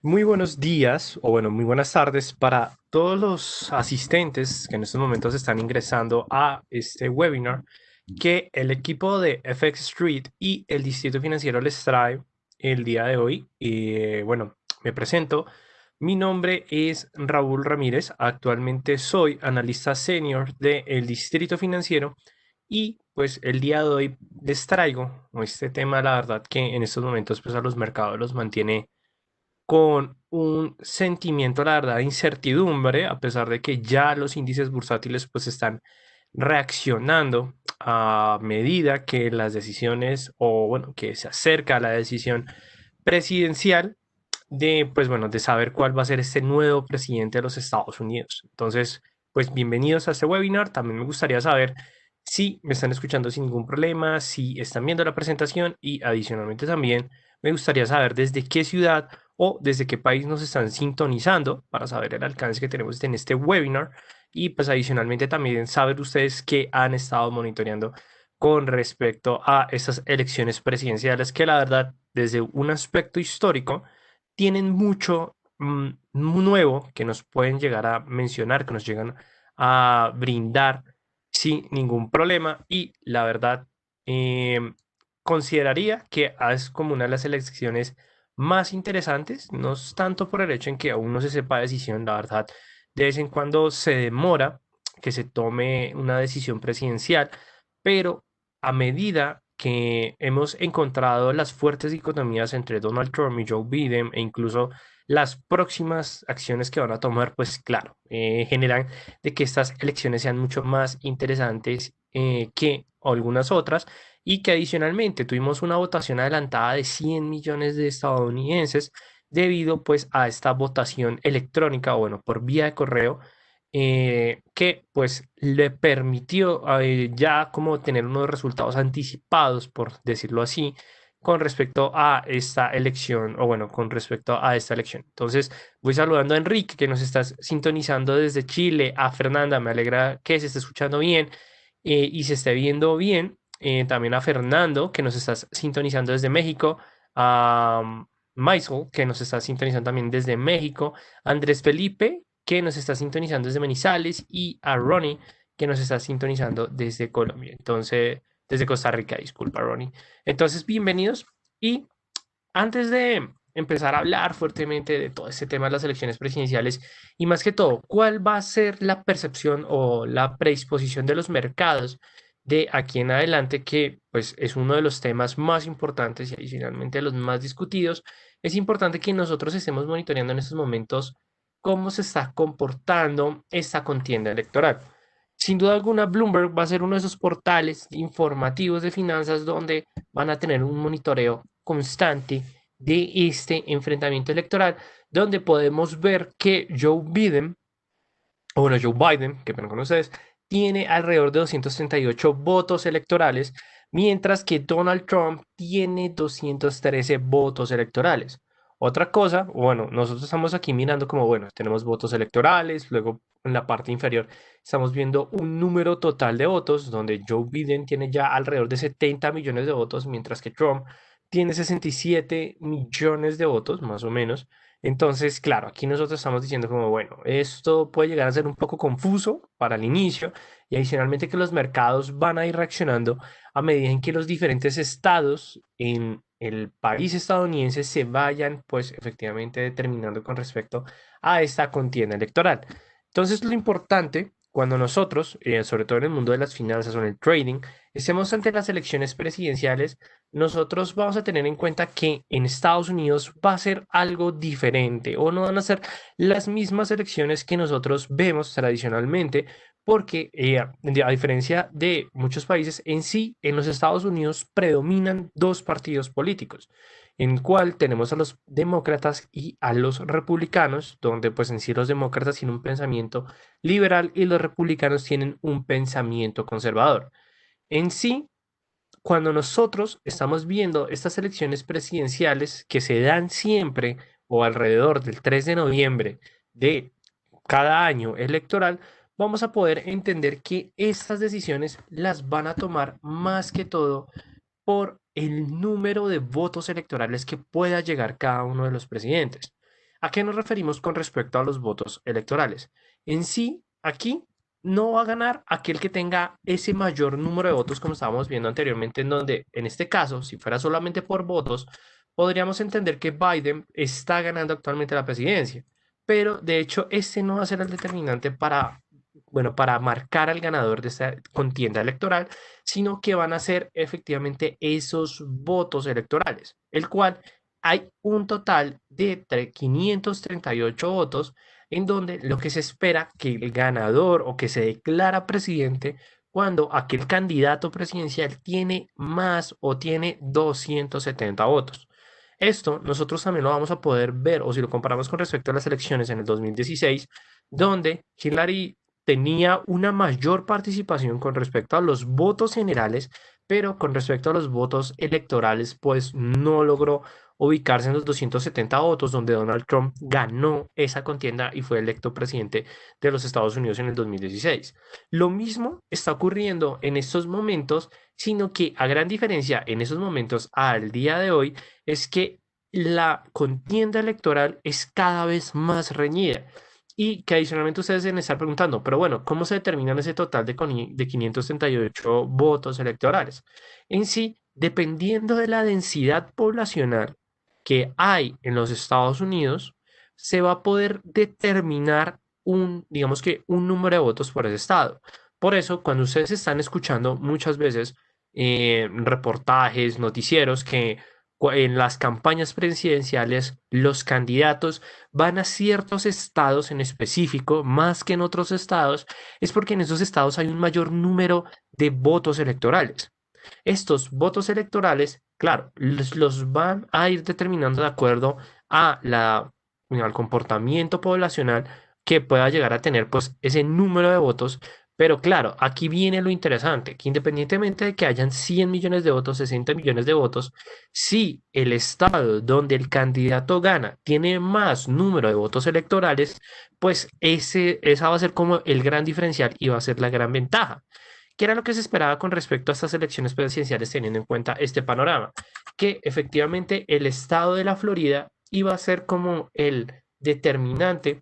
Muy buenos días, o bueno, muy buenas tardes para todos los asistentes que en estos momentos están ingresando a este webinar que el equipo de FX Street y el Distrito Financiero les trae el día de hoy. Bueno, me presento. Mi nombre es Raúl Ramírez. Actualmente soy analista senior del Distrito Financiero y pues el día de hoy les traigo este tema, la verdad que en estos momentos pues a los mercados los mantiene con un sentimiento, la verdad, de incertidumbre, a pesar de que ya los índices bursátiles pues están reaccionando a medida que las decisiones o bueno, que se acerca la decisión presidencial de pues bueno, de saber cuál va a ser este nuevo presidente de los Estados Unidos. Entonces, pues bienvenidos a este webinar. También me gustaría saber si me están escuchando sin ningún problema, si están viendo la presentación y adicionalmente también me gustaría saber desde qué ciudad o desde qué país nos están sintonizando para saber el alcance que tenemos en este webinar y pues adicionalmente también saber ustedes qué han estado monitoreando con respecto a estas elecciones presidenciales que la verdad desde un aspecto histórico tienen mucho nuevo que nos pueden llegar a mencionar, que nos llegan a brindar sin ningún problema y la verdad em, consideraría que es como una de las elecciones más interesantes, no es tanto por el hecho en que aún no se sepa decisión, la verdad, de vez en cuando se demora que se tome una decisión presidencial, pero a medida que hemos encontrado las fuertes dicotomías entre Donald Trump y Joe Biden e incluso las próximas acciones que van a tomar, pues claro, generan de que estas elecciones sean mucho más interesantes que algunas otras y que adicionalmente tuvimos una votación adelantada de 100 millones de estadounidenses debido pues a esta votación electrónica o bueno, por vía de correo que pues le permitió ya como tener unos resultados anticipados, por decirlo así, con respecto a esta elección, o bueno, con respecto a esta elección. Entonces, voy saludando a Enrique, que nos está sintonizando desde Chile, a Fernanda, me alegra que se esté escuchando bien y se esté viendo bien. También a Fernando, que nos está sintonizando desde México, a Maisel, que nos está sintonizando también desde México, Andrés Felipe, que nos está sintonizando desde Manizales, y a Ronnie, que nos está sintonizando desde Colombia. Entonces, desde Costa Rica, disculpa, Ronnie. Entonces, bienvenidos. Y antes de empezar a hablar fuertemente de todo este tema de las elecciones presidenciales y más que todo, ¿cuál va a ser la percepción o la predisposición de los mercados de aquí en adelante, que pues es uno de los temas más importantes y adicionalmente los más discutidos? Es importante que nosotros estemos monitoreando en estos momentos cómo se está comportando esta contienda electoral. Sin duda alguna, Bloomberg va a ser uno de esos portales informativos de finanzas donde van a tener un monitoreo constante de este enfrentamiento electoral, donde podemos ver que Joe Biden, que pena con ustedes, tiene alrededor de 238 votos electorales, mientras que Donald Trump tiene 213 votos electorales. Otra cosa, bueno, nosotros estamos aquí mirando como, bueno, tenemos votos electorales, luego en la parte inferior estamos viendo un número total de votos, donde Joe Biden tiene ya alrededor de 70 millones de votos, mientras que Trump tiene 67 millones de votos, más o menos. Entonces, claro, aquí nosotros estamos diciendo como, bueno, esto puede llegar a ser un poco confuso para el inicio y adicionalmente que los mercados van a ir reaccionando a medida en que los diferentes estados en el país estadounidense se vayan, pues, efectivamente determinando con respecto a esta contienda electoral. Entonces, lo importante cuando nosotros, sobre todo en el mundo de las finanzas o en el trading, estemos ante las elecciones presidenciales, nosotros vamos a tener en cuenta que en Estados Unidos va a ser algo diferente o no van a ser las mismas elecciones que nosotros vemos tradicionalmente, porque a diferencia de muchos países en sí, en los Estados Unidos predominan dos partidos políticos, en cual tenemos a los demócratas y a los republicanos, donde pues en sí los demócratas tienen un pensamiento liberal y los republicanos tienen un pensamiento conservador. En sí, cuando nosotros estamos viendo estas elecciones presidenciales que se dan siempre o alrededor del 3 de noviembre de cada año electoral, vamos a poder entender que estas decisiones las van a tomar más que todo por el número de votos electorales que pueda llegar cada uno de los presidentes. ¿A qué nos referimos con respecto a los votos electorales? En sí, aquí no va a ganar aquel que tenga ese mayor número de votos, como estábamos viendo anteriormente, en donde, en este caso, si fuera solamente por votos, podríamos entender que Biden está ganando actualmente la presidencia. Pero, de hecho, este no va a ser el determinante para, bueno, para marcar al ganador de esta contienda electoral, sino que van a ser efectivamente esos votos electorales, el cual hay un total de 538 votos en donde lo que se espera que el ganador o que se declara presidente cuando aquel candidato presidencial tiene más o tiene 270 votos. Esto nosotros también lo vamos a poder ver, o si lo comparamos con respecto a las elecciones en el 2016, donde Hillary tenía una mayor participación con respecto a los votos generales, pero con respecto a los votos electorales, pues no logró ubicarse en los 270 votos, donde Donald Trump ganó esa contienda y fue electo presidente de los Estados Unidos en el 2016. Lo mismo está ocurriendo en estos momentos, sino que a gran diferencia en esos momentos al día de hoy es que la contienda electoral es cada vez más reñida. Y que adicionalmente ustedes deben estar preguntando, pero bueno, ¿cómo se determinan ese total de 538 votos electorales? En sí, dependiendo de la densidad poblacional que hay en los Estados Unidos, se va a poder determinar un, digamos que, un número de votos por ese estado. Por eso, cuando ustedes están escuchando muchas veces reportajes, noticieros que en las campañas presidenciales los candidatos van a ciertos estados en específico, más que en otros estados, es porque en esos estados hay un mayor número de votos electorales. Estos votos electorales, claro, los van a ir determinando de acuerdo a al comportamiento poblacional que pueda llegar a tener pues ese número de votos. Pero claro, aquí viene lo interesante, que independientemente de que hayan 100 millones de votos, 60 millones de votos, si el estado donde el candidato gana tiene más número de votos electorales, pues esa va a ser como el gran diferencial y va a ser la gran ventaja. ¿Qué era lo que se esperaba con respecto a estas elecciones presidenciales teniendo en cuenta este panorama? Que efectivamente el estado de la Florida iba a ser como el determinante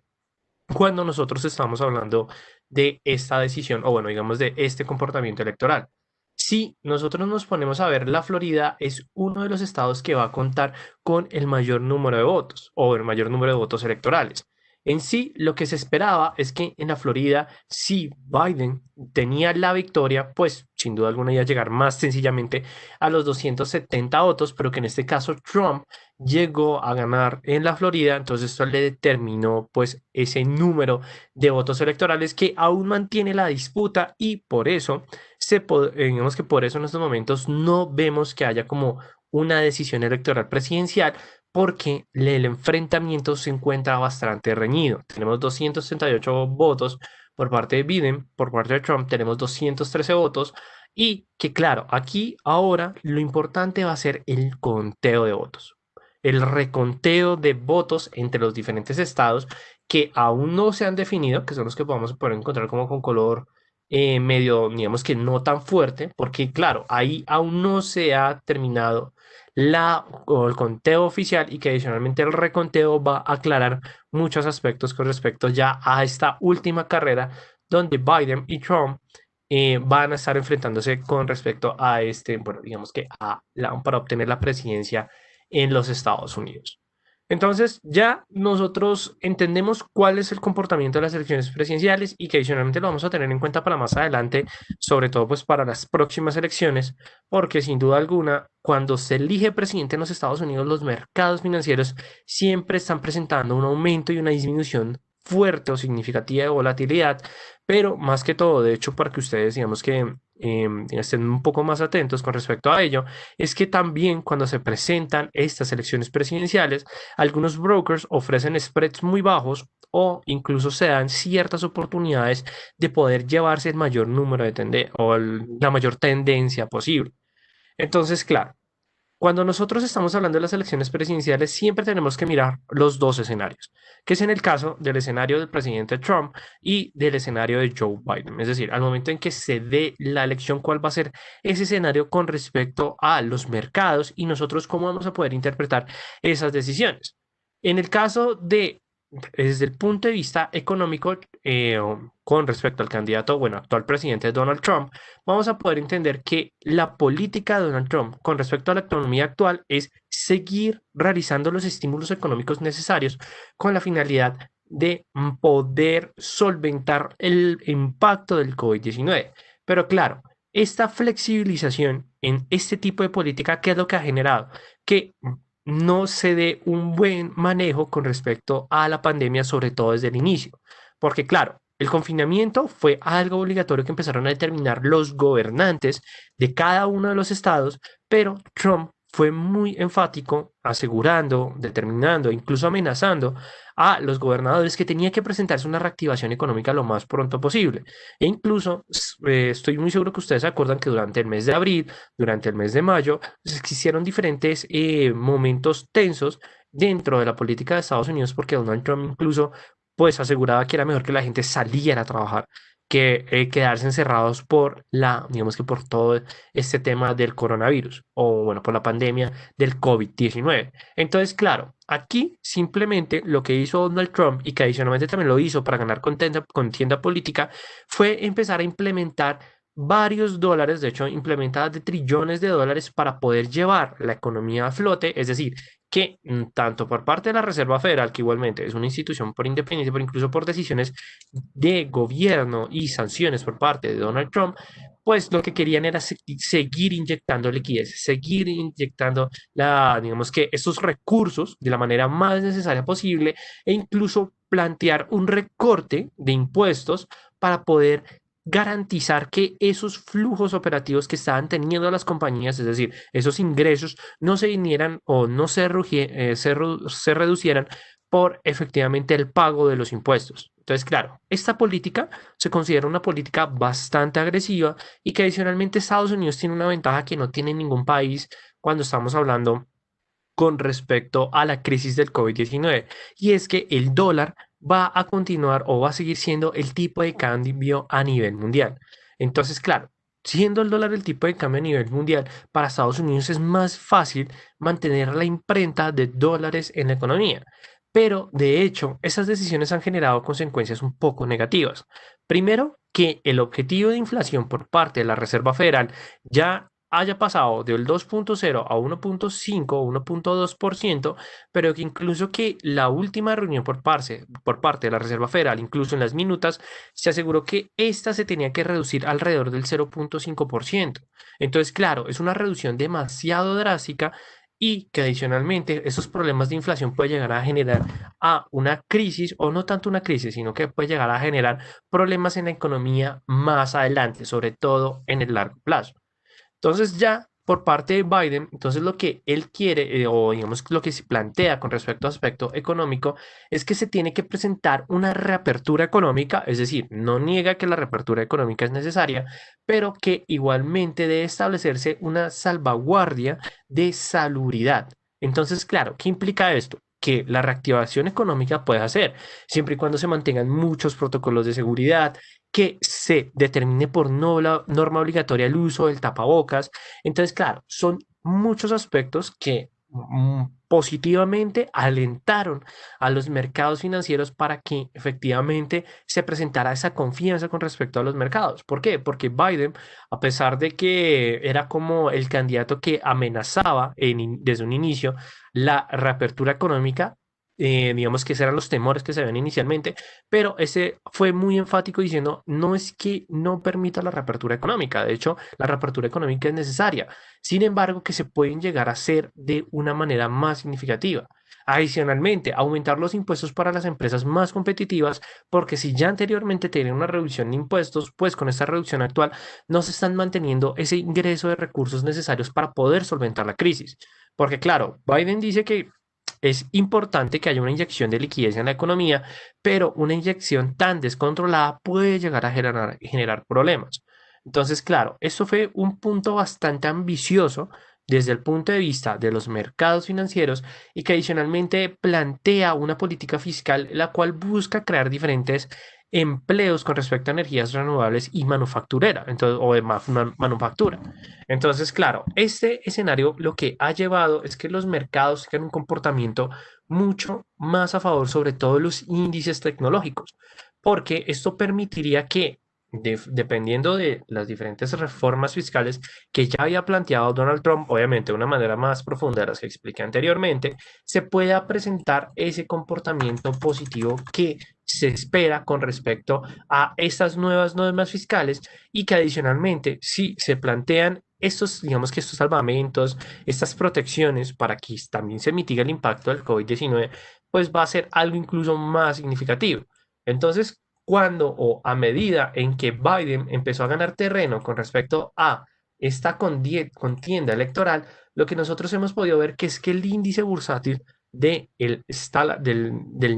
cuando nosotros estamos hablando de esta decisión, o bueno, digamos de este comportamiento electoral. Si nosotros nos ponemos a ver, la Florida es uno de los estados que va a contar con el mayor número de votos o el mayor número de votos electorales. En sí, lo que se esperaba es que en la Florida, si Biden tenía la victoria, pues sin duda alguna iba a llegar más sencillamente a los 270 votos, pero que en este caso Trump llegó a ganar en la Florida, entonces esto le determinó pues ese número de votos electorales que aún mantiene la disputa y por eso digamos que por eso en estos momentos no vemos que haya como una decisión electoral presidencial porque el enfrentamiento se encuentra bastante reñido. Tenemos 268 votos por parte de Biden, por parte de Trump tenemos 213 votos y que claro, aquí ahora lo importante va a ser el conteo de votos, el reconteo de votos entre los diferentes estados que aún no se han definido, que son los que podemos poder encontrar como con color medio, digamos que no tan fuerte, porque claro, ahí aún no se ha terminado o el conteo oficial y que adicionalmente el reconteo va a aclarar muchos aspectos con respecto ya a esta última carrera donde Biden y Trump van a estar enfrentándose con respecto a este, bueno, digamos que para obtener la presidencia en los Estados Unidos. Entonces, ya nosotros entendemos cuál es el comportamiento de las elecciones presidenciales y que adicionalmente lo vamos a tener en cuenta para más adelante, sobre todo pues para las próximas elecciones, porque sin duda alguna, cuando se elige presidente en los Estados Unidos, los mercados financieros siempre están presentando un aumento y una disminución fuerte o significativa de volatilidad, pero más que todo, de hecho, para que ustedes digamos que estén un poco más atentos con respecto a ello, es que también cuando se presentan estas elecciones presidenciales, algunos brokers ofrecen spreads muy bajos o incluso se dan ciertas oportunidades de poder llevarse el mayor número de la mayor tendencia posible. Entonces, claro, cuando nosotros estamos hablando de las elecciones presidenciales, siempre tenemos que mirar los dos escenarios, que es en el caso del escenario del presidente Trump y del escenario de Joe Biden. Es decir, al momento en que se dé la elección, cuál va a ser ese escenario con respecto a los mercados y nosotros cómo vamos a poder interpretar esas decisiones. En el caso de, desde el punto de vista económico, con respecto al candidato, bueno, actual presidente Donald Trump, vamos a poder entender que la política de Donald Trump con respecto a la economía actual es seguir realizando los estímulos económicos necesarios con la finalidad de poder solventar el impacto del COVID-19. Pero claro, esta flexibilización en este tipo de política, ¿qué es lo que ha generado? Que no se dé un buen manejo con respecto a la pandemia, sobre todo desde el inicio. Porque claro, el confinamiento fue algo obligatorio que empezaron a determinar los gobernantes de cada uno de los estados, pero Trump fue muy enfático, asegurando, determinando, incluso amenazando a los gobernadores que tenía que presentarse una reactivación económica lo más pronto posible. E incluso estoy muy seguro que ustedes se acuerdan que durante el mes de abril, durante el mes de mayo, pues, existieron diferentes momentos tensos dentro de la política de Estados Unidos porque Donald Trump incluso pues aseguraba que era mejor que la gente saliera a trabajar que quedarse encerrados por digamos que por todo este tema del coronavirus o bueno, por la pandemia del COVID-19. Entonces, claro, aquí simplemente lo que hizo Donald Trump y que adicionalmente también lo hizo para ganar contienda política fue empezar a implementar varios dólares, de hecho, implementadas de trillones de dólares para poder llevar la economía a flote, es decir, que tanto por parte de la Reserva Federal, que igualmente es una institución por independiente, pero incluso por decisiones de gobierno y sanciones por parte de Donald Trump, pues lo que querían era seguir inyectando liquidez, seguir inyectando digamos que estos recursos de la manera más necesaria posible e incluso plantear un recorte de impuestos para poder garantizar que esos flujos operativos que estaban teniendo las compañías, es decir, esos ingresos, no se vinieran o no se reducieran por efectivamente el pago de los impuestos. Entonces, claro, esta política se considera una política bastante agresiva y que adicionalmente Estados Unidos tiene una ventaja que no tiene ningún país cuando estamos hablando con respecto a la crisis del COVID-19 y es que el dólar va a continuar o va a seguir siendo el tipo de cambio a nivel mundial. Entonces, claro, siendo el dólar el tipo de cambio a nivel mundial, para Estados Unidos es más fácil mantener la imprenta de dólares en la economía. Pero, de hecho, esas decisiones han generado consecuencias un poco negativas. Primero, que el objetivo de inflación por parte de la Reserva Federal ya haya pasado del 2.0 a 1.5 o 1.2%, pero que incluso que la última reunión por parte de la Reserva Federal, incluso en las minutas, se aseguró que esta se tenía que reducir alrededor del 0.5%. Entonces, claro, es una reducción demasiado drástica y que adicionalmente esos problemas de inflación puede llegar a generar a una crisis, o no tanto una crisis, sino que puede llegar a generar problemas en la economía más adelante, sobre todo en el largo plazo. Entonces ya por parte de Biden, entonces lo que él quiere, o digamos lo que se plantea con respecto a aspecto económico, es que se tiene que presentar una reapertura económica, es decir, no niega que la reapertura económica es necesaria, pero que igualmente debe establecerse una salvaguardia de salubridad. Entonces, claro, ¿qué implica esto? Que la reactivación económica puede hacer, siempre y cuando se mantengan muchos protocolos de seguridad, que se determine por norma obligatoria el uso del tapabocas. Entonces, claro, son muchos aspectos que positivamente alentaron a los mercados financieros para que efectivamente se presentara esa confianza con respecto a los mercados. ¿Por qué? Porque Biden, a pesar de que era como el candidato que amenazaba desde un inicio la reapertura económica, digamos que esos eran los temores que se ven inicialmente, pero ese fue muy enfático diciendo, no es que no permita la reapertura económica, de hecho, la reapertura económica es necesaria, sin embargo, que se pueden llegar a hacer de una manera más significativa. Adicionalmente, aumentar los impuestos para las empresas más competitivas, porque si ya anteriormente tenían una reducción de impuestos, pues con esta reducción actual no se están manteniendo ese ingreso de recursos necesarios para poder solventar la crisis. Porque claro, Biden dice que es importante que haya una inyección de liquidez en la economía, pero una inyección tan descontrolada puede llegar a generar problemas. Entonces, claro, esto fue un punto bastante ambicioso desde el punto de vista de los mercados financieros y que adicionalmente plantea una política fiscal la cual busca crear diferentes empleos con respecto a energías renovables y manufacturera, entonces, o de manufactura. Entonces, claro, este escenario lo que ha llevado es que los mercados tengan un comportamiento mucho más a favor, sobre todo los índices tecnológicos, porque esto permitiría que, dependiendo de las diferentes reformas fiscales que ya había planteado Donald Trump, obviamente de una manera más profunda de las que expliqué anteriormente, se pueda presentar ese comportamiento positivo que se espera con respecto a estas nuevas normas fiscales y que adicionalmente, si se plantean estos, digamos que estos salvamentos, estas protecciones para que también se mitigue el impacto del COVID-19, pues va a ser algo incluso más significativo. Entonces, cuando o a medida en que Biden empezó a ganar terreno con respecto a esta contienda electoral, lo que nosotros hemos podido ver que es que el índice bursátil del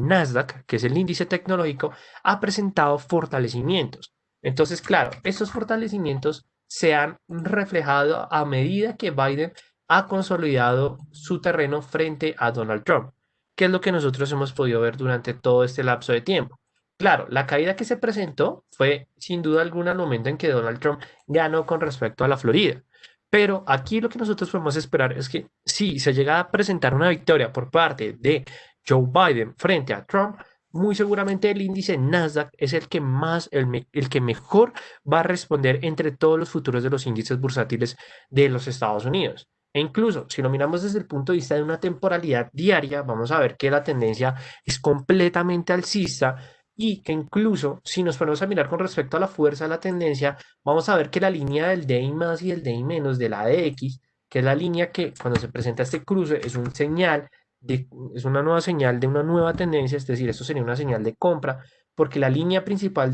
Nasdaq, que es el índice tecnológico, ha presentado fortalecimientos. Entonces, claro, estos fortalecimientos se han reflejado a medida que Biden ha consolidado su terreno frente a Donald Trump, que es lo que nosotros hemos podido ver durante todo este lapso de tiempo. Claro, la caída que se presentó fue sin duda alguna el momento en que Donald Trump ganó con respecto a la Florida. Pero aquí lo que nosotros podemos esperar es que si se llega a presentar una victoria por parte de Joe Biden frente a Trump, muy seguramente el índice Nasdaq es el que más, el que mejor va a responder entre todos los futuros de los índices bursátiles de los Estados Unidos. E incluso, si lo miramos desde el punto de vista de una temporalidad diaria, vamos a ver que la tendencia es completamente alcista y que incluso si nos ponemos a mirar con respecto a la fuerza de la tendencia, vamos a ver que la línea del DI más y el DI menos de la DX, que es la línea que cuando se presenta este cruce es un señal es una nueva señal de una nueva tendencia, es decir, esto sería una señal de compra, porque la línea principal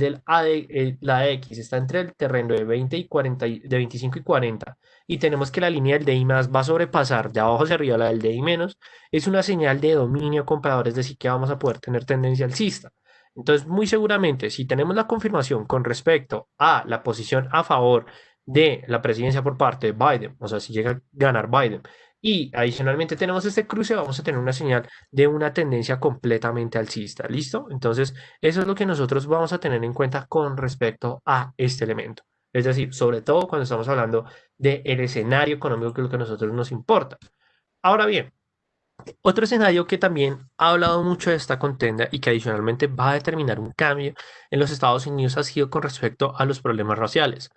la X está entre el terreno de 20 y 40, de 25 y 40, y tenemos que la línea del DI más va a sobrepasar de abajo hacia arriba la del DI menos, es una señal de dominio comprador, es decir, que vamos a poder tener tendencia alcista. Entonces, muy seguramente, si tenemos la confirmación con respecto a la posición a favor de la presidencia por parte de Biden, o sea, si llega a ganar Biden, y adicionalmente tenemos este cruce, vamos a tener una señal de una tendencia completamente alcista. ¿Listo? Entonces, eso es lo que nosotros vamos a tener en cuenta con respecto a este elemento. Es decir, sobre todo cuando estamos hablando del escenario económico, que es lo que a nosotros nos importa. Ahora bien, otro escenario que también ha hablado mucho de esta contenda y que adicionalmente va a determinar un cambio en los Estados Unidos ha sido con respecto a los problemas raciales.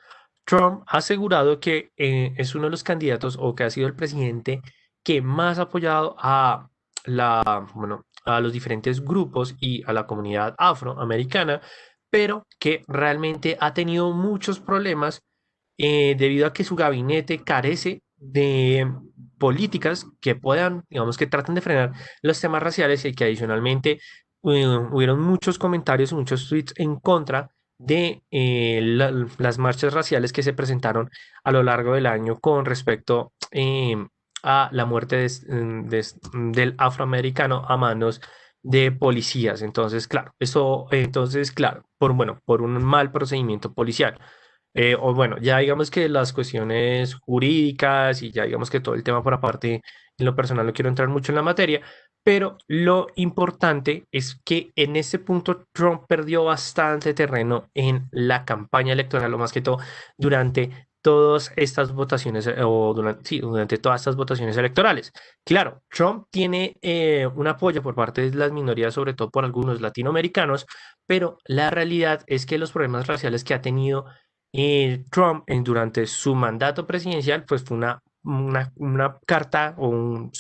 Trump ha asegurado que es uno de los candidatos o que ha sido el presidente que más ha apoyado bueno, a los diferentes grupos y a la comunidad afroamericana, pero que realmente ha tenido muchos problemas debido a que su gabinete carece de políticas que puedan, digamos, que traten de frenar los temas raciales y que adicionalmente hubieron muchos comentarios y muchos tweets en contra de las marchas raciales que se presentaron a lo largo del año con respecto a la muerte del afroamericano a manos de policías. Entonces, claro, bueno, por un mal procedimiento policial. O bueno, ya digamos que las cuestiones jurídicas y ya digamos que todo el tema por aparte, en lo personal no quiero entrar mucho en la materia, pero lo importante es que en ese punto Trump perdió bastante terreno en la campaña electoral, lo más que todo durante todas estas votaciones o durante, sí, durante todas estas votaciones electorales. Claro, Trump tiene un apoyo por parte de las minorías, sobre todo por algunos latinoamericanos, pero la realidad es que los problemas raciales que ha tenido Trump durante su mandato presidencial, pues fue una carta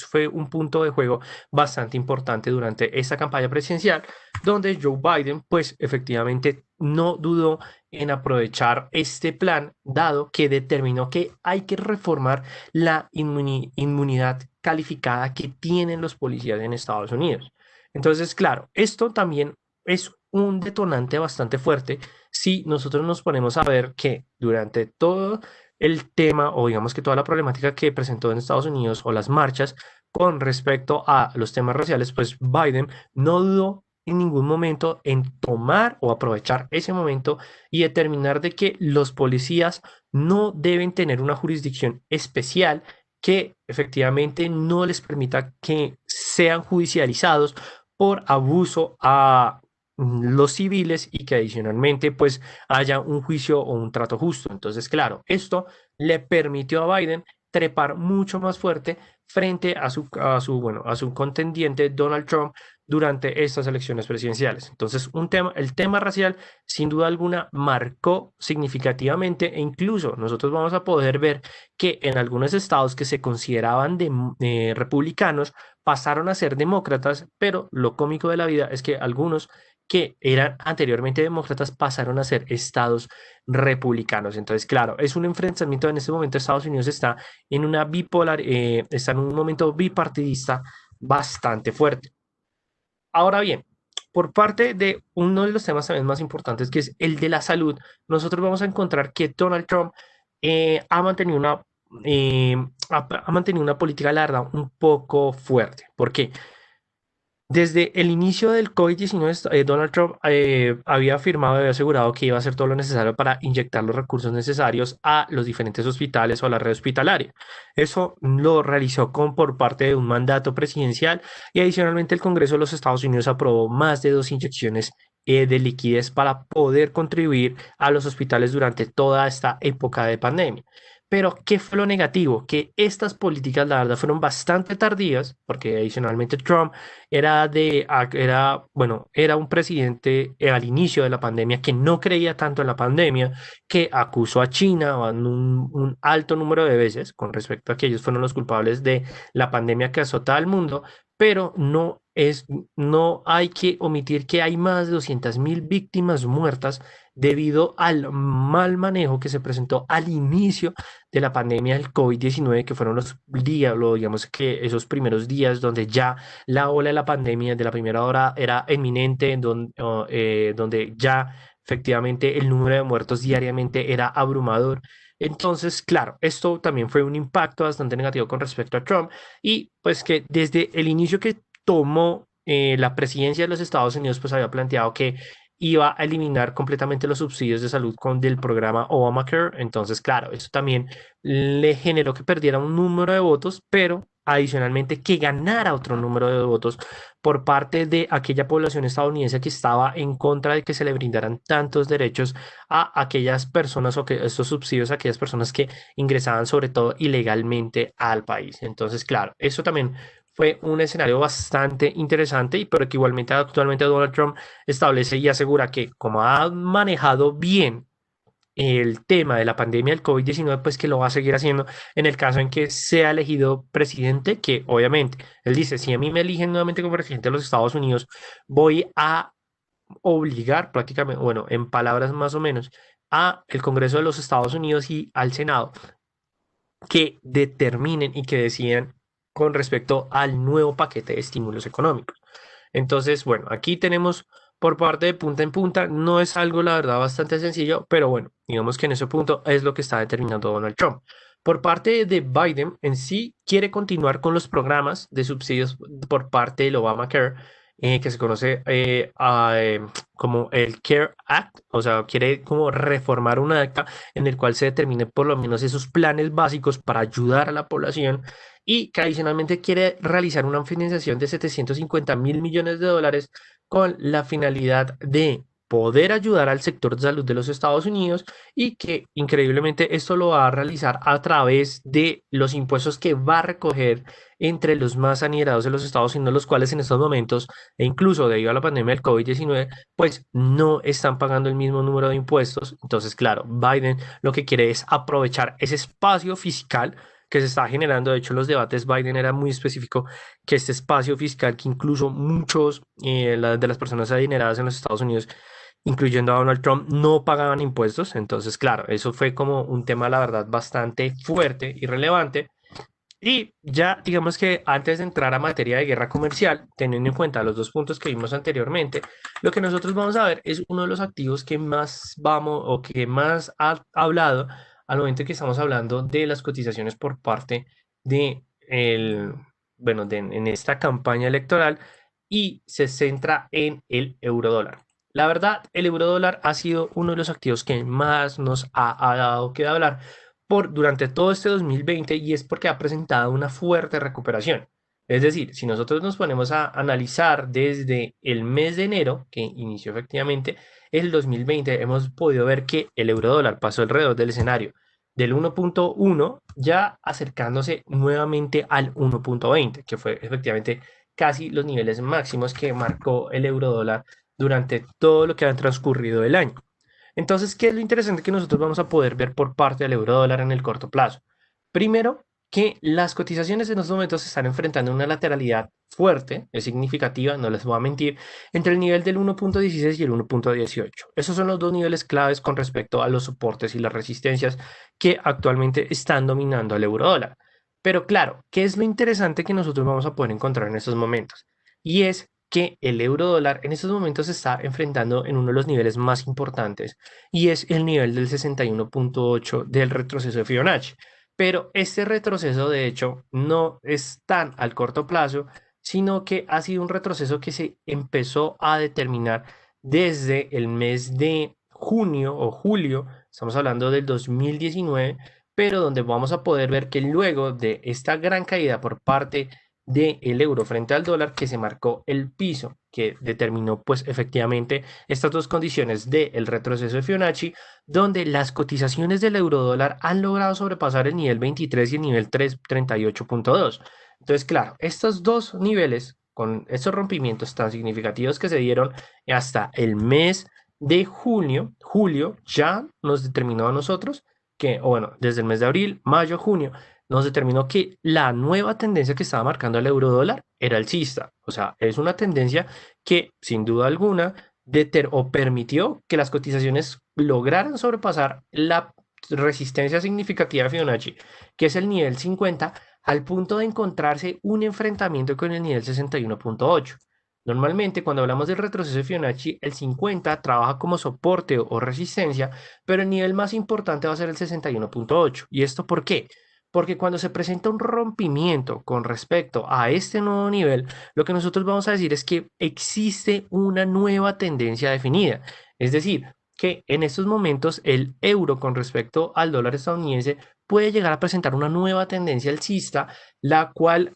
fue un punto de juego bastante importante durante esta campaña presidencial, donde Joe Biden, pues efectivamente no dudó en aprovechar este plan, dado que determinó que hay que reformar la inmunidad calificada que tienen los policías en Estados Unidos. Entonces, claro, esto también es un detonante bastante fuerte si nosotros nos ponemos a ver que durante todo el tema o digamos que toda la problemática que presentó en Estados Unidos o las marchas con respecto a los temas raciales, pues Biden no dudó en ningún momento en tomar o aprovechar ese momento y determinar de que los policías no deben tener una jurisdicción especial que efectivamente no les permita que sean judicializados por abuso a los civiles y que adicionalmente pues haya un juicio o un trato justo. Entonces, claro, esto le permitió a Biden trepar mucho más fuerte frente bueno, a su contendiente Donald Trump durante estas elecciones presidenciales. Entonces, el tema racial, sin duda alguna, marcó significativamente e incluso nosotros vamos a poder ver que en algunos estados que se consideraban republicanos pasaron a ser demócratas, pero lo cómico de la vida es que algunos que eran anteriormente demócratas pasaron a ser estados republicanos. Entonces, claro, es un enfrentamiento en este momento. Estados Unidos está en una está en un momento bipartidista bastante fuerte. Ahora bien, por parte de uno de los temas también más importantes, que es el de la salud, nosotros vamos a encontrar que Donald Trump ha mantenido eh, ha mantenido una política, la verdad, un poco fuerte. ¿Por qué? Desde el inicio del COVID-19, Donald Trump había afirmado y había asegurado que iba a hacer todo lo necesario para inyectar los recursos necesarios a los diferentes hospitales o a la red hospitalaria. Eso lo realizó por parte de un mandato presidencial y adicionalmente el Congreso de los Estados Unidos aprobó más de 2 inyecciones de liquidez para poder contribuir a los hospitales durante toda esta época de pandemia. Pero, ¿qué fue lo negativo? Que estas políticas, la verdad, fueron bastante tardías, porque adicionalmente Trump bueno, era un presidente al inicio de la pandemia que no creía tanto en la pandemia, que acusó a China en un alto número de veces con respecto a que ellos fueron los culpables de la pandemia que azota al mundo, pero no hay que omitir que hay más de 200.000 víctimas muertas debido al mal manejo que se presentó al inicio de la pandemia del COVID-19, que fueron los días, digamos que esos primeros días donde ya la ola de la pandemia de la primera hora era inminente, donde ya efectivamente el número de muertos diariamente era abrumador. Entonces, claro, esto también fue un impacto bastante negativo con respecto a Trump y pues que desde el inicio que tomó la presidencia de los Estados Unidos, pues había planteado que iba a eliminar completamente los subsidios de salud del programa Obamacare. Entonces, claro, eso también le generó que perdiera un número de votos, pero adicionalmente que ganara otro número de votos por parte de aquella población estadounidense que estaba en contra de que se le brindaran tantos derechos a aquellas personas o que estos subsidios a aquellas personas que ingresaban sobre todo ilegalmente al país. Entonces, claro, eso también fue un escenario bastante interesante, y pero que igualmente actualmente Donald Trump establece y asegura que como ha manejado bien el tema de la pandemia del COVID-19, pues que lo va a seguir haciendo en el caso en que sea elegido presidente, que obviamente él dice, si a mí me eligen nuevamente como presidente de los Estados Unidos, voy a obligar prácticamente, bueno, en palabras más o menos, a el Congreso de los Estados Unidos y al Senado que determinen y que decidan con respecto al nuevo paquete de estímulos económicos. Entonces, bueno, aquí tenemos por parte de punta en punta, no es algo, la verdad, bastante sencillo, pero bueno, digamos que en ese punto es lo que está determinando Donald Trump. Por parte de Biden, en sí, quiere continuar con los programas de subsidios por parte del Obamacare, que se conoce como el CARE Act, o sea, quiere como reformar una acta en el cual se determine por lo menos esos planes básicos para ayudar a la población y que adicionalmente quiere realizar una financiación de 750.000 millones de dólares con la finalidad de poder ayudar al sector de salud de los Estados Unidos y que increíblemente esto lo va a realizar a través de los impuestos que va a recoger entre los más adinerados de los Estados Unidos, los cuales en estos momentos, e incluso debido a la pandemia del COVID-19, pues no están pagando el mismo número de impuestos. Entonces, claro, Biden lo que quiere es aprovechar ese espacio fiscal que se está generando. De hecho, los debates Biden era muy específico que este espacio fiscal que incluso muchos de las personas adineradas en los Estados Unidos, incluyendo a Donald Trump, no pagaban impuestos. Entonces, claro, eso fue como un tema, la verdad, bastante fuerte y relevante. Y ya, digamos que antes de entrar a materia de guerra comercial, teniendo en cuenta los dos puntos que vimos anteriormente, lo que nosotros vamos a ver es uno de los activos que más vamos o que más ha hablado al momento que estamos hablando de las cotizaciones por parte de bueno, en esta campaña electoral y se centra en el eurodólar. La verdad, el eurodólar ha sido uno de los activos que más nos ha dado que hablar durante todo este 2020 y es porque ha presentado una fuerte recuperación. Es decir, si nosotros nos ponemos a analizar desde el mes de enero, que inició efectivamente el 2020, hemos podido ver que el euro dólar pasó alrededor del escenario del 1.1, ya acercándose nuevamente al 1.20, que fue efectivamente casi los niveles máximos que marcó el euro dólar durante todo lo que ha transcurrido el año. Entonces, ¿qué es lo interesante que nosotros vamos a poder ver por parte del euro dólar en el corto plazo? Primero, que las cotizaciones en estos momentos se están enfrentando a una lateralidad fuerte, es significativa, no les voy a mentir, entre el nivel del 1.16 y el 1.18. Esos son los dos niveles claves con respecto a los soportes y las resistencias que actualmente están dominando al euro dólar. Pero claro, ¿qué es lo interesante que nosotros vamos a poder encontrar en estos momentos? Y es que el euro dólar en estos momentos se está enfrentando en uno de los niveles más importantes y es el nivel del 61.8 del retroceso de Fibonacci. Pero este retroceso, de hecho, no es tan al corto plazo, sino que ha sido un retroceso que se empezó a determinar desde el mes de junio o julio, estamos hablando del 2019, pero donde vamos a poder ver que luego de esta gran caída por parte del euro frente al dólar, que se marcó el piso, que determinó pues efectivamente estas dos condiciones del retroceso de Fibonacci, donde las cotizaciones del eurodólar han logrado sobrepasar el nivel 23 y el nivel 38.2. Entonces, claro, estos dos niveles, con estos rompimientos tan significativos que se dieron hasta el mes de julio ya nos determinó a nosotros que, o bueno, desde el mes de abril, mayo, junio, nos determinó que la nueva tendencia que estaba marcando el eurodólar era alcista. O sea, es una tendencia que sin duda alguna o permitió que las cotizaciones lograran sobrepasar la resistencia significativa de Fibonacci, que es el nivel 50, al punto de encontrarse un enfrentamiento con el nivel 61.8. Normalmente, cuando hablamos del retroceso de Fibonacci, el 50 trabaja como soporte o resistencia, pero el nivel más importante va a ser el 61.8. ¿Y esto por qué? Porque cuando se presenta un rompimiento con respecto a este nuevo nivel, lo que nosotros vamos a decir es que existe una nueva tendencia definida. Es decir, que en estos momentos el euro con respecto al dólar estadounidense puede llegar a presentar una nueva tendencia alcista, la cual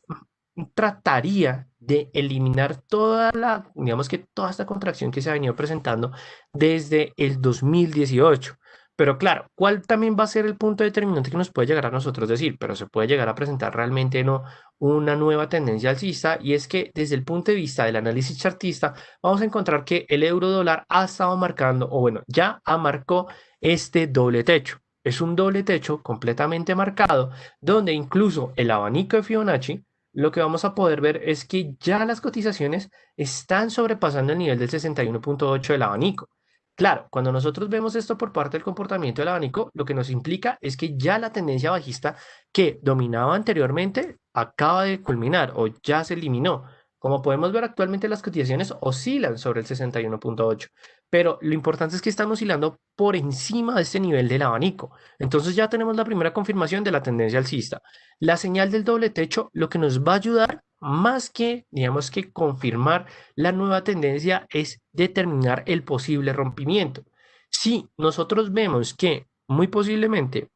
trataría de eliminar toda la, digamos que toda esta contracción que se ha venido presentando desde el 2018. Pero claro, ¿cuál también va a ser el punto determinante que nos puede llegar a nosotros decir? Pero se puede llegar a presentar realmente no una nueva tendencia alcista, y es que desde el punto de vista del análisis chartista vamos a encontrar que el euro dólar ha estado marcando, o bueno, ya marcó este doble techo. Es un doble techo completamente marcado, donde incluso el abanico de Fibonacci, lo que vamos a poder ver es que ya las cotizaciones están sobrepasando el nivel del 61.8 del abanico. Claro, cuando nosotros vemos esto por parte del comportamiento del abanico, lo que nos implica es que ya la tendencia bajista que dominaba anteriormente acaba de culminar o ya se eliminó. Como podemos ver actualmente, las cotizaciones oscilan sobre el 61.8, pero lo importante es que están oscilando por encima de este nivel del abanico. Entonces ya tenemos la primera confirmación de la tendencia alcista. La señal del doble techo lo que nos va a ayudar más que, digamos que confirmar la nueva tendencia es determinar el posible rompimiento. Si nosotros vemos que muy posiblemente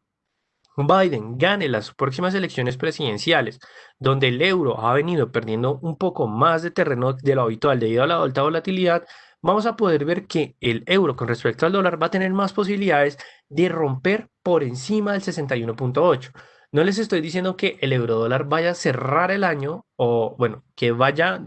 Biden gane las próximas elecciones presidenciales, donde el euro ha venido perdiendo un poco más de terreno de lo habitual debido a la alta volatilidad, vamos a poder ver que el euro con respecto al dólar va a tener más posibilidades de romper por encima del 61.8. No les estoy diciendo que el euro dólar vaya a cerrar el año o, bueno, que vaya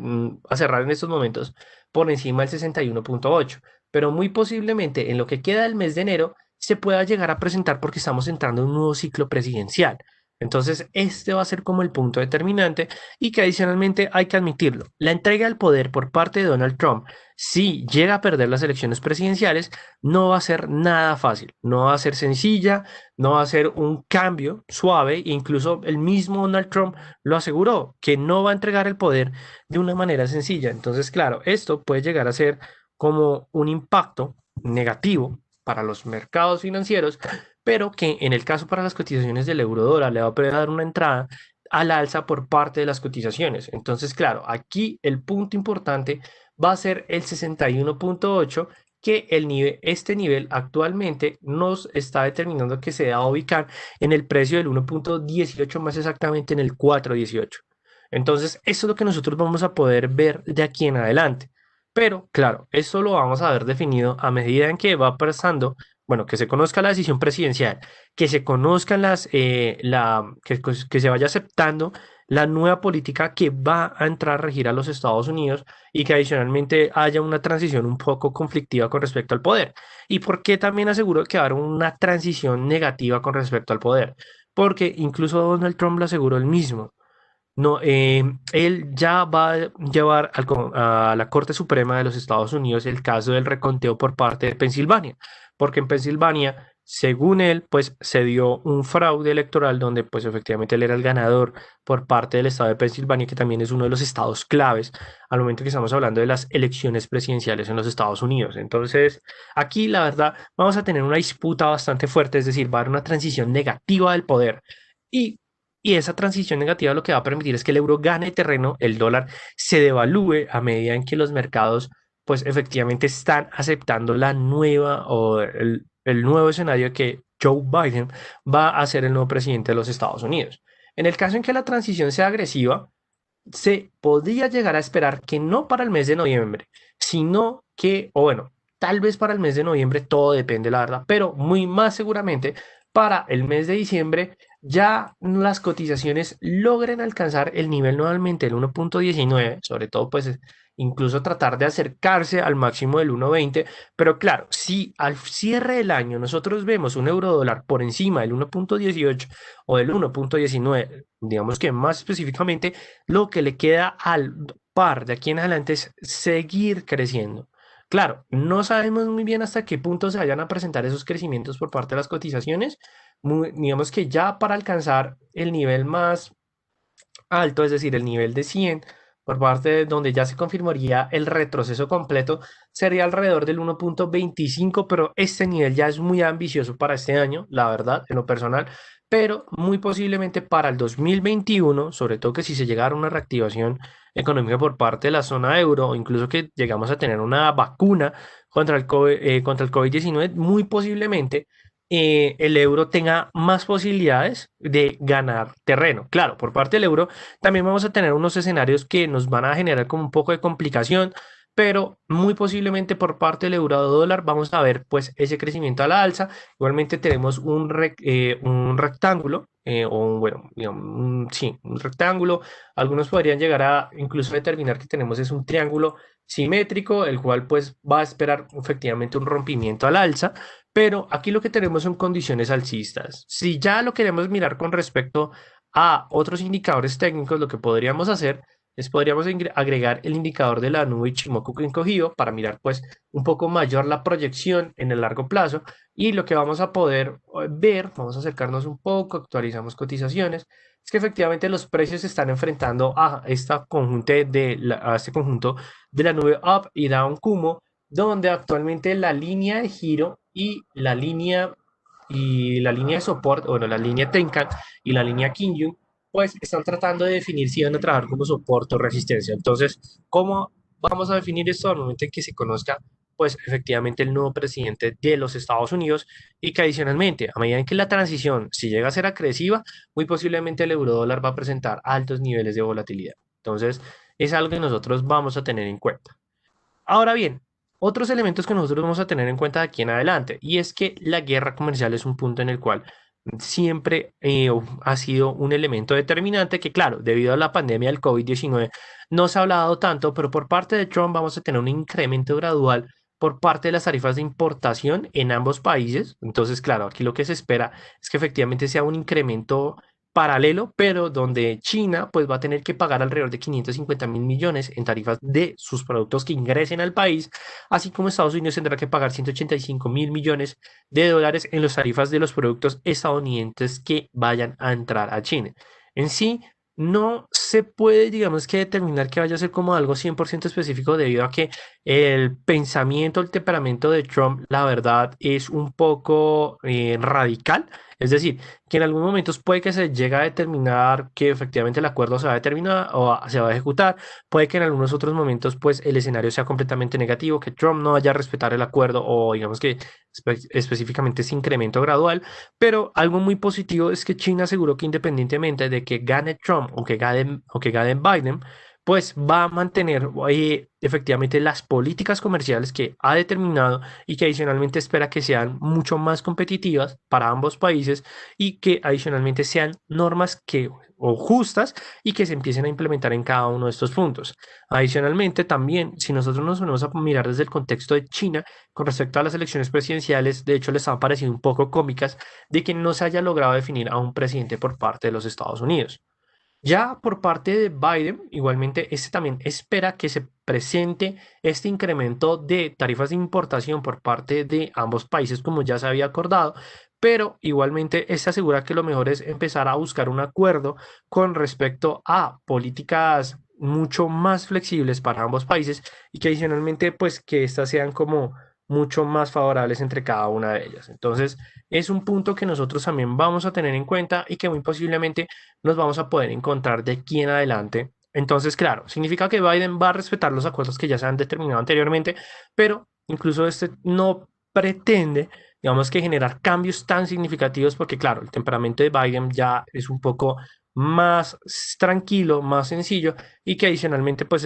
a cerrar en estos momentos por encima del 61.8, pero muy posiblemente en lo que queda del mes de enero se pueda llegar a presentar porque estamos entrando en un nuevo ciclo presidencial. Entonces, este va a ser como el punto determinante y que adicionalmente hay que admitirlo. La entrega del poder por parte de Donald Trump, si llega a perder las elecciones presidenciales, no va a ser nada fácil, no va a ser sencilla, no va a ser un cambio suave. Incluso el mismo Donald Trump lo aseguró, que no va a entregar el poder de una manera sencilla. Entonces, claro, esto puede llegar a ser como un impacto negativo para los mercados financieros, pero que en el caso para las cotizaciones del euro dólar le va a poder dar una entrada al alza por parte de las cotizaciones. Entonces, claro, aquí el punto importante va a ser el 61.8, que este nivel actualmente nos está determinando que se va a ubicar en el precio del 1.18, más exactamente en el 4.18. Entonces, eso es lo que nosotros vamos a poder ver de aquí en adelante. Pero, claro, esto lo vamos a ver definido a medida en que va pasando, bueno, que se conozca la decisión presidencial, que se conozcan que se vaya aceptando la nueva política que va a entrar a regir a los Estados Unidos y que adicionalmente haya una transición un poco conflictiva con respecto al poder. ¿Y por qué también aseguro que va a haber una transición negativa con respecto al poder? Porque incluso Donald Trump lo aseguró él mismo. No, él ya va a llevar a la Corte Suprema de los Estados Unidos el caso del reconteo por parte de Pensilvania, porque en Pensilvania, según él, pues se dio un fraude electoral donde pues efectivamente él era el ganador por parte del estado de Pensilvania, que también es uno de los estados claves al momento que estamos hablando de las elecciones presidenciales en los Estados Unidos. Entonces, aquí la verdad vamos a tener una disputa bastante fuerte, es decir, va a haber una transición negativa del poder. Y y esa transición negativa lo que va a permitir es que el euro gane terreno, el dólar se devalúe a medida en que los mercados, pues efectivamente están aceptando la nueva o el nuevo escenario que Joe Biden va a ser el nuevo presidente de los Estados Unidos. En el caso en que la transición sea agresiva, se podría llegar a esperar que no para el mes de noviembre, sino que, o bueno, tal vez para el mes de noviembre, todo depende, la verdad, pero muy más seguramente para el mes de diciembre ya las cotizaciones logren alcanzar el nivel nuevamente del 1.19, sobre todo pues incluso tratar de acercarse al máximo del 1.20, pero claro, si al cierre del año nosotros vemos un euro dólar por encima del 1.18 o del 1.19, digamos que más específicamente lo que le queda al par de aquí en adelante es seguir creciendo. Claro, no sabemos muy bien hasta qué punto se vayan a presentar esos crecimientos por parte de las cotizaciones. Digamos que ya para alcanzar el nivel más alto, es decir, el nivel de 100, por parte de donde ya se confirmaría el retroceso completo, sería alrededor del 1.25, pero este nivel ya es muy ambicioso para este año, la verdad, en lo personal, pero muy posiblemente para el 2021, sobre todo que si se llegara a una reactivación económica por parte de la zona euro, o incluso que llegamos a tener una vacuna contra el COVID-19, muy posiblemente el euro tenga más posibilidades de ganar terreno. Claro, por parte del euro también vamos a tener unos escenarios que nos van a generar como un poco de complicación, pero muy posiblemente por parte del euro dólar vamos a ver pues ese crecimiento a la alza. Igualmente tenemos un rectángulo, o bueno, digamos, sí, un rectángulo. Algunos podrían llegar a incluso determinar que tenemos es un triángulo simétrico, el cual pues va a esperar efectivamente un rompimiento al alza. Pero aquí lo que tenemos son condiciones alcistas. Si ya lo queremos mirar con respecto a otros indicadores técnicos, lo que podríamos hacer es podríamos agregar el indicador de la nube Ichimoku encogido para mirar pues un poco mayor la proyección en el largo plazo y lo que vamos a poder ver, vamos a acercarnos un poco, actualizamos cotizaciones, es que efectivamente los precios se están enfrentando a, a este conjunto de la nube Up y Down Kumo, donde actualmente la línea de giro y la línea de soporte, bueno, la línea Tenkan y la línea Kinjun, pues están tratando de definir si van a trabajar como soporte o resistencia. Entonces, ¿cómo vamos a definir esto al momento en que se conozca, pues efectivamente el nuevo presidente de los Estados Unidos y que adicionalmente, a medida en que la transición, si llega a ser agresiva, muy posiblemente el eurodólar va a presentar altos niveles de volatilidad. Entonces, es algo que nosotros vamos a tener en cuenta. Ahora bien, otros elementos que nosotros vamos a tener en cuenta de aquí en adelante, y es que la guerra comercial es un punto en el cual siempre ha sido un elemento determinante que, claro, debido a la pandemia del COVID-19 no se ha hablado tanto, pero por parte de Trump vamos a tener un incremento gradual por parte de las tarifas de importación en ambos países. Entonces, claro, aquí lo que se espera es que efectivamente sea un incremento paralelo, pero donde China pues va a tener que pagar alrededor de 550.000 millones en tarifas de sus productos que ingresen al país, así como Estados Unidos tendrá que pagar 185.000 millones de dólares en las tarifas de los productos estadounidenses que vayan a entrar a China. En sí, no se puede, digamos que determinar que vaya a ser como algo 100% específico debido a que el pensamiento, el temperamento de Trump, la verdad, es un poco radical Es decir, que en algunos momentos puede que se llegue a determinar que efectivamente el acuerdo se va a determinar o se va a ejecutar, puede que en algunos otros momentos pues el escenario sea completamente negativo, que Trump no vaya a respetar el acuerdo o digamos que específicamente ese incremento gradual, pero algo muy positivo es que China aseguró que independientemente de que gane Trump o que gane Biden, pues va a mantener efectivamente las políticas comerciales que ha determinado y que adicionalmente espera que sean mucho más competitivas para ambos países y que adicionalmente sean normas que o justas y que se empiecen a implementar en cada uno de estos puntos. Adicionalmente, también, si nosotros nos ponemos a mirar desde el contexto de China con respecto a las elecciones presidenciales, de hecho les ha parecido un poco cómicas de que no se haya logrado definir a un presidente por parte de los Estados Unidos. Ya por parte de Biden, igualmente, este también espera que se presente este incremento de tarifas de importación por parte de ambos países, como ya se había acordado, pero igualmente este asegura que lo mejor es empezar a buscar un acuerdo con respecto a políticas mucho más flexibles para ambos países y que adicionalmente, pues, que estas sean como mucho más favorables entre cada una de ellas. Entonces, es un punto que nosotros también vamos a tener en cuenta y que muy posiblemente nos vamos a poder encontrar de aquí en adelante. Entonces, claro, significa que Biden va a respetar los acuerdos que ya se han determinado anteriormente, pero incluso este no pretende, digamos que generar cambios tan significativos, porque claro, el temperamento de Biden ya es un poco más tranquilo, más sencillo, y que adicionalmente pues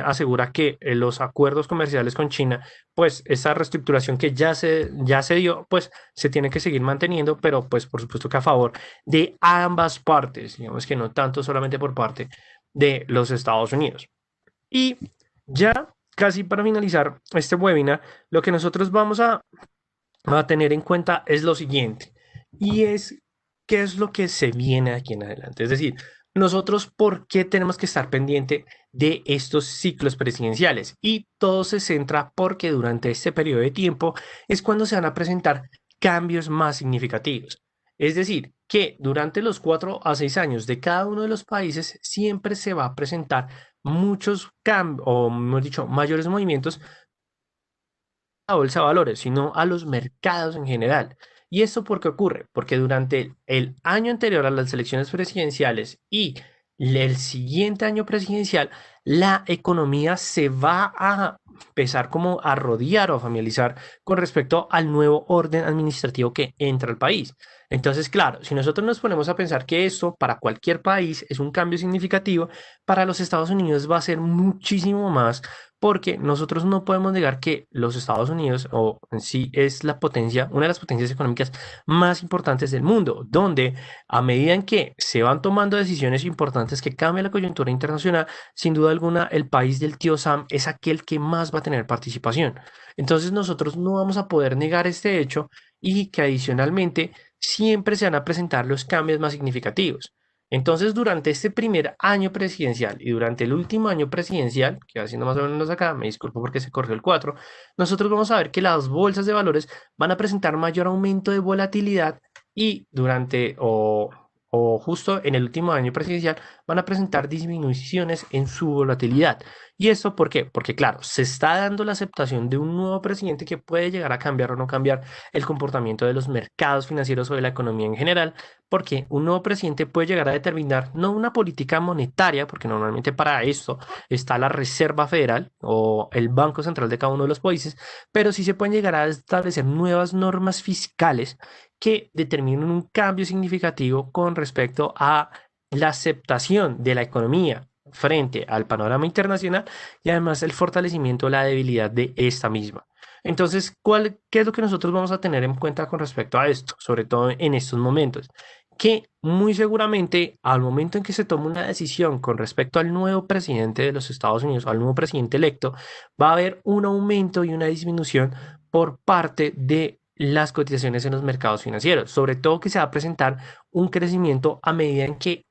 asegura que los acuerdos comerciales con China, pues esa reestructuración que ya se dio, pues se tiene que seguir manteniendo, pero pues por supuesto que a favor de ambas partes, digamos que no tanto solamente por parte de los Estados Unidos. Y ya casi para finalizar este webinar, lo que nosotros vamos a tener en cuenta es lo siguiente, y es qué es lo que se viene aquí en adelante. Es decir, nosotros por qué tenemos que estar pendiente de estos ciclos presidenciales. Y todo se centra porque durante este periodo de tiempo es cuando se van a presentar cambios más significativos. Es decir, que durante los 4 a 6 años de cada uno de los países siempre se va a presentar muchos cambios, o mejor dicho, mayores movimientos la bolsa de valores, sino a los mercados en general. ¿Y esto por qué ocurre? Porque durante el año anterior a las elecciones presidenciales y el siguiente año presidencial, la economía se va a empezar como a rodear o a familiarizar con respecto al nuevo orden administrativo que entra al país. Entonces, claro, si nosotros nos ponemos a pensar que esto para cualquier país es un cambio significativo, para los Estados Unidos va a ser muchísimo más porque nosotros no podemos negar que los Estados Unidos, o en sí, es la potencia, una de las potencias económicas más importantes del mundo, donde a medida en que se van tomando decisiones importantes que cambian la coyuntura internacional, sin duda alguna, el país del tío Sam es aquel que más va a tener participación. Entonces nosotros no vamos a poder negar este hecho y que adicionalmente siempre se van a presentar los cambios más significativos. Entonces, durante este primer año presidencial y durante el último año presidencial, que va siendo más o menos acá, me disculpo porque se corrió el 4, nosotros vamos a ver que las bolsas de valores van a presentar mayor aumento de volatilidad y o justo en el último año presidencial van a presentar disminuciones en su volatilidad. ¿Y esto por qué? Porque claro, se está dando la aceptación de un nuevo presidente que puede llegar a cambiar o no cambiar el comportamiento de los mercados financieros o de la economía en general, porque un nuevo presidente puede llegar a determinar no una política monetaria, porque normalmente para esto está la Reserva Federal o el Banco Central de cada uno de los países, pero sí se pueden llegar a establecer nuevas normas fiscales que determinen un cambio significativo con respecto a la aceptación de la economía frente al panorama internacional y además el fortalecimiento o la debilidad de esta misma. Entonces, ¿qué es lo que nosotros vamos a tener en cuenta con respecto a esto, sobre todo en estos momentos? Que muy seguramente al momento en que se tome una decisión con respecto al nuevo presidente de los Estados Unidos, al nuevo presidente electo, va a haber un aumento y una disminución por parte de las cotizaciones en los mercados financieros, sobre todo que se va a presentar un crecimiento a medida en que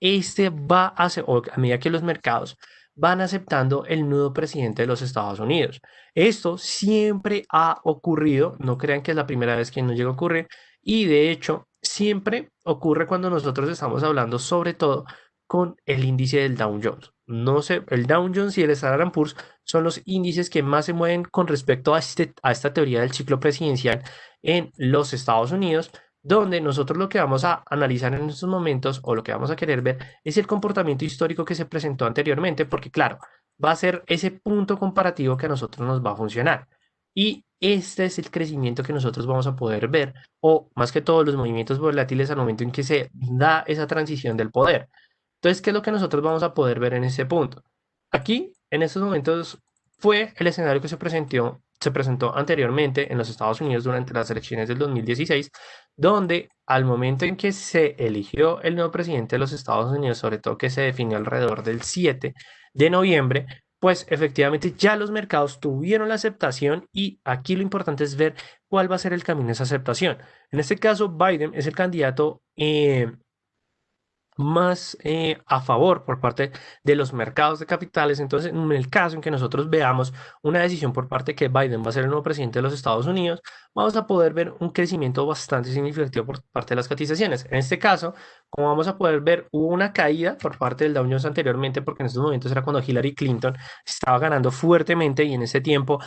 o a medida que los mercados van aceptando el nuevo presidente de los Estados Unidos. Esto siempre ha ocurrido, no crean que es la primera vez que nos llega a ocurrir, y de hecho siempre ocurre cuando nosotros estamos hablando sobre todo con el índice del Dow Jones. No sé, el Dow Jones y el Standard Poor's son los índices que más se mueven con respecto a esta teoría del ciclo presidencial en los Estados Unidos, donde nosotros lo que vamos a analizar en estos momentos o lo que vamos a querer ver es el comportamiento histórico que se presentó anteriormente, porque claro, va a ser ese punto comparativo que a nosotros nos va a funcionar. Y este es el crecimiento que nosotros vamos a poder ver, o más que todo los movimientos volátiles al momento en que se da esa transición del poder. Entonces, ¿qué es lo que nosotros vamos a poder ver en ese punto? Aquí, en estos momentos, fue el escenario que se presentó anteriormente en los Estados Unidos durante las elecciones del 2016, donde al momento en que se eligió el nuevo presidente de los Estados Unidos, sobre todo que se definió alrededor del 7 de noviembre, pues efectivamente ya los mercados tuvieron la aceptación y aquí lo importante es ver cuál va a ser el camino de esa aceptación. En este caso, Biden es el candidato más a favor por parte de los mercados de capitales. Entonces, en el caso en que nosotros veamos una decisión por parte que Biden va a ser el nuevo presidente de los Estados Unidos, vamos a poder ver un crecimiento bastante significativo por parte de las cotizaciones. En este caso, como vamos a poder ver, hubo una caída por parte del Dow Jones anteriormente, porque en estos momentos era cuando Hillary Clinton estaba ganando fuertemente y en ese tiempo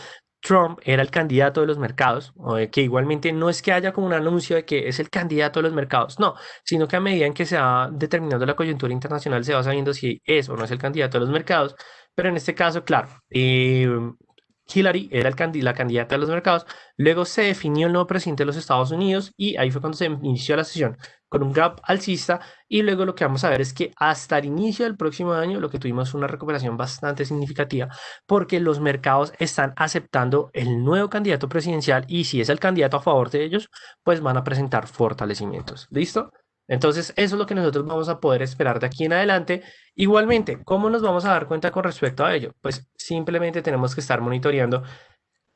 Trump era el candidato de los mercados, que igualmente no es que haya como un anuncio de que es el candidato de los mercados, no, sino que a medida en que se va determinando la coyuntura internacional se va sabiendo si es o no es el candidato de los mercados, pero en este caso, claro, Hillary era la candidata de los mercados, luego se definió el nuevo presidente de los Estados Unidos y ahí fue cuando se inició la sesión con un gap alcista y luego lo que vamos a ver es que hasta el inicio del próximo año lo que tuvimos fue una recuperación bastante significativa porque los mercados están aceptando el nuevo candidato presidencial y si es el candidato a favor de ellos, pues van a presentar fortalecimientos. ¿Listo? Entonces, eso es lo que nosotros vamos a poder esperar de aquí en adelante. Igualmente, ¿cómo nos vamos a dar cuenta con respecto a ello? Pues simplemente tenemos que estar monitoreando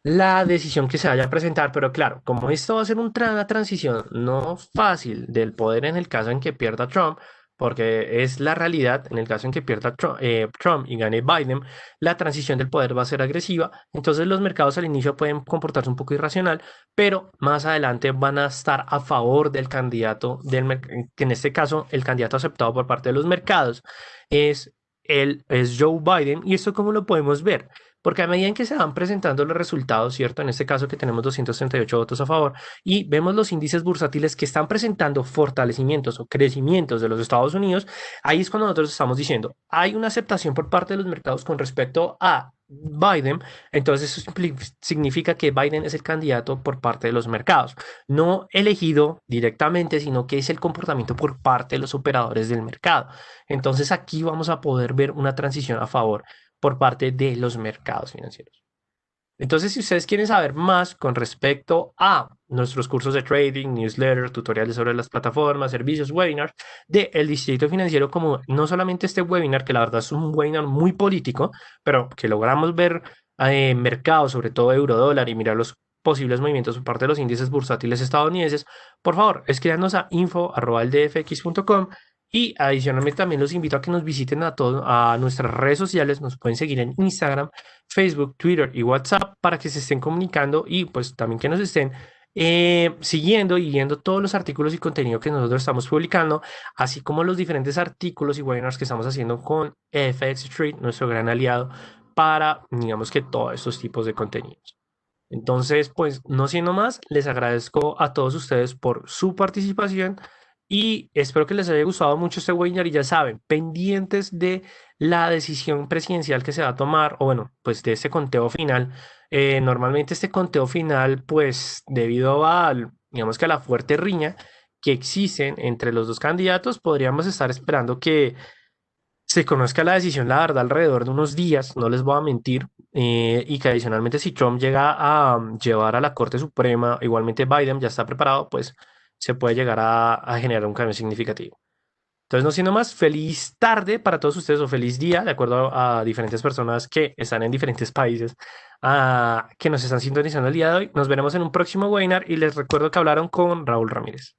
la decisión que se vaya a presentar, pero claro, como esto va a ser una transición no fácil del poder en el caso en que pierda Trump, porque es la realidad, en el caso en que pierda Trump y gane Biden, la transición del poder va a ser agresiva, entonces los mercados al inicio pueden comportarse un poco irracional, pero más adelante van a estar a favor del candidato, que en este caso el candidato aceptado por parte de los mercados es, es Joe Biden, y esto cómo lo podemos ver. Porque a medida en que se van presentando los resultados, ¿cierto? En este caso que tenemos 238 votos a favor y vemos los índices bursátiles que están presentando fortalecimientos o crecimientos de los Estados Unidos, ahí es cuando nosotros estamos diciendo, hay una aceptación por parte de los mercados con respecto a Biden, entonces eso significa que Biden es el candidato por parte de los mercados, no elegido directamente, sino que es el comportamiento por parte de los operadores del mercado. Entonces aquí vamos a poder ver una transición a favor por parte de los mercados financieros. Entonces, si ustedes quieren saber más con respecto a nuestros cursos de trading, newsletter, tutoriales sobre las plataformas, servicios, webinars del Distrito Financiero, como no solamente este webinar, que la verdad es un webinar muy político, pero que logramos ver mercados, sobre todo euro dólar, y mirar los posibles movimientos por parte de los índices bursátiles estadounidenses, por favor, escríbanos a info@eldfx.com y adicionalmente también los invito a que nos visiten a nuestras redes sociales, nos pueden seguir en Instagram, Facebook, Twitter y WhatsApp para que se estén comunicando y pues también que nos estén siguiendo y viendo todos los artículos y contenido que nosotros estamos publicando, así como los diferentes artículos y webinars que estamos haciendo con FX Street, nuestro gran aliado, para, digamos que todos estos tipos de contenidos. Entonces, pues no siendo más, les agradezco a todos ustedes por su participación y espero que les haya gustado mucho este webinar y ya saben, pendientes de la decisión presidencial que se va a tomar, o bueno, pues de ese conteo final. Normalmente este conteo final, pues debido a, digamos que a la fuerte riña que existen entre los dos candidatos, podríamos estar esperando que se conozca la decisión, la verdad, alrededor de unos días, no les voy a mentir, y que adicionalmente si Trump llega a llevar a la Corte Suprema, igualmente Biden ya está preparado, pues se puede llegar a generar un cambio significativo. Entonces, no siendo más, feliz tarde para todos ustedes o feliz día, de acuerdo a diferentes personas que están en diferentes países, que nos están sintonizando el día de hoy. Nos veremos en un próximo webinar y les recuerdo que hablaron con Raúl Ramírez.